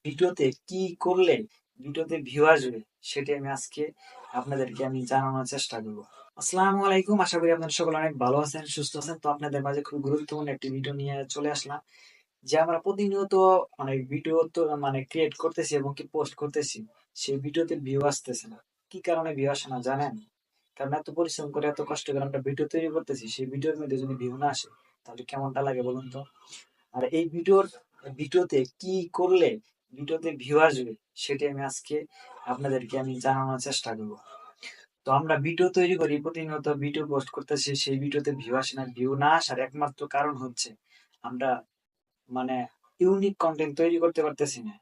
ভিডিওতে কি করলে ভিডিওতে ভিউ আসবে সেটি আমি আজকে আপনাদেরকে জানানোর চেষ্টা করব। আসসালামু আলাইকুম, আশা করি আপনারা সকলে অনেক ভালো আছেন, সুস্থ আছেন। তো আপনাদের মাঝে খুব গুরুত্বপূর্ণ একটি ভিডিও নিয়ে চলে আসলাম, যে আমরা প্রতিনিয়ত অনেক ভিডিও তো ক্রিয়েট করতেছি এবং কি পোস্ট করতেছি, সেই ভিডিওতে ভিউ আসতেছে না। কি কারণে ভিউ আসে না জানেন? কারণ এত পরিশ্রম করে এত কষ্ট করে আমরা ভিডিও তৈরি করতেছি, সেই ভিডিওর মধ্যে যদি ভিউ না আসে তাহলে কেমনটা লাগে বলুন তো। আর এই ভিডিওতে কি করলে ভিডিওতে ভিউ আসবে সেটি আমি আজকে আপনাদেরকে জানানোর চেষ্টা করব। তো আমরা ভিডিও তৈরি করি, প্রতিনিয়ত ভিডিও পোস্ট করতেছি, সেই ভিডিওতে ভিউ আসে না। ভিউ না আসার একমাত্র কারণ হচ্ছে আমরা মানে ইউনিক কন্টেন্ট তৈরি করতে পারতেছি না,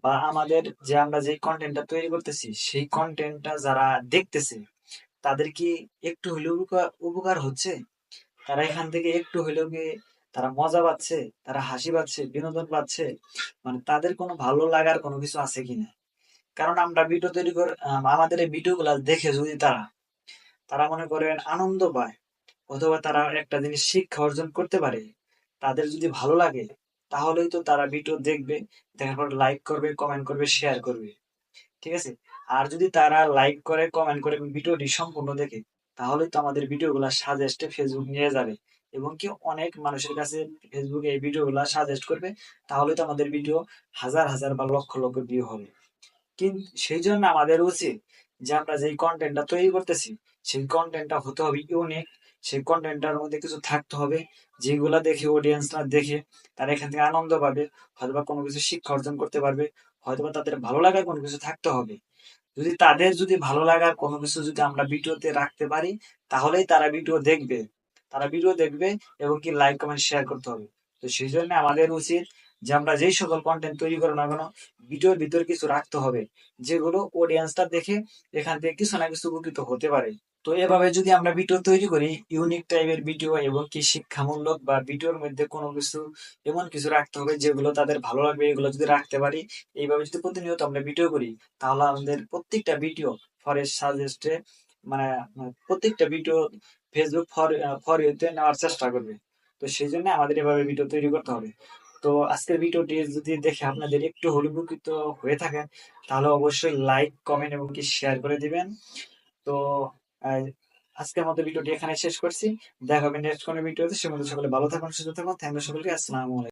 বা আমাদের যে আমরা যে কন্টেন্টটা তৈরি করতেছি সেই কন্টেন্টটা যারা দেখতেছে তাদের কি একটু হলেও উপকার হচ্ছে? তারা এখান থেকে একটু হলেও কি তারা মজা পাচ্ছে, তারা হাসি পাচ্ছে, বিনোদন পাচ্ছে? তাদের কোনো ভালো লাগার কোনো কিছু আছে কিনা? কারণ আমরা ভিডিও তৈরি করে আমাদের এই ভিডিও গুলা দেখে যদি তারা তারা মনে করেন আনন্দ পায়, অথবা তারা একটা জিনিস শিক্ষা অর্জন করতে পারে, তাদের যদি ভালো লাগে, তাহলেই তো তারা ভিডিও দেখবে, দেখার পর লাইক করবে, কমেন্ট করবে, শেয়ার করবে। ঠিক আছে? আর যদি তারা লাইক করে, কমেন্ট করে ভিডিওটি সম্পূর্ণ দেখে, তাহলে তো আমাদের ভিডিওগুলা সাজেস্টে ফেসবুক নিয়ে যাবে, এবং কি অনেক মানুষের কাছে ফেসবুকে এই ভিডিওগুলা সাজেস্ট করবে। তাহলে তো আমাদের ভিডিও হাজার হাজার বা লক্ষ লক্ষ ভিউ হবে। কিন্তু সেই জন্য আমাদের উচিত যে আমরা যেই কন্টেন্টটা তৈরি করতেছি সেই কন্টেন্টটা হতে হবে ইউনিক। সেই কন্টেন্টটার মধ্যে কিছু থাকতে হবে যেগুলা দেখে অডিয়েন্সরা দেখে তারা এখান থেকে আনন্দ পাবে, হয়তোবা কোনো কিছু শিক্ষা অর্জন করতে পারবে, হয়তোবা তাদের ভালো লাগার কোনো কিছু থাকতে হবে। যদি ভালো লাগার কোনো কিছু যদি আমরা ভিডিওতে রাখতে পারি, তাহলেই তারা ভিডিও দেখবে। তারা ভিডিও দেখবে এবং কি লাইক কমেন্ট শেয়ার করতে হবে। তো সেই জন্য আমাদের উচিত যে আমরা যেই সকল কন্টেন্ট তৈরি করো না কেন, ভিডিওর ভিতর কিছু রাখতে হবে যেগুলো অডিয়েন্সটা দেখে এখান থেকে কিছু না কিছু উপকৃত হতে পারে। তো এভাবে যদি আমরা ভিডিও তৈরি করি, ইউনিক টাইপের ভিডিও এবং কি শিক্ষামূলক, বা ভিডিওর মধ্যে কোনো কিছু এমন কিছু রাখতে হবে যেগুলো তাদের ভালো লাগবে, এগুলো যদি রাখতে পারি, এইভাবে যদি প্রতিনিয়ত আমরা ভিডিও করি, তাহলে আমাদের প্রত্যেকটা ভিডিও ফরেস্ট সাজেস্টে মানে প্রত্যেকটা ভিডিও ফেসবুক ফর ইউতে নেওয়ার চেষ্টা করবে। তো সেই জন্য আমাদের এভাবে ভিডিও তৈরি করতে হবে। তো আজকের ভিডিওটি যদি দেখে আপনাদের একটু হলেও উপকৃত হয়ে থাকেন, তাহলে অবশ্যই লাইক, কমেন্ট এবং কি শেয়ার করে দিবেন। তো আহ, আজকের মতো ভিডিওটি এখানে শেষ করছি। দেখা হবে নেক্সট কোনো ভিডিওতে। সে মধ্যে সকলে ভালো থাকুন, সুস্থ থাকুন। থ্যাংক ইউ সকলকে। আসসালামু আলাইকুম।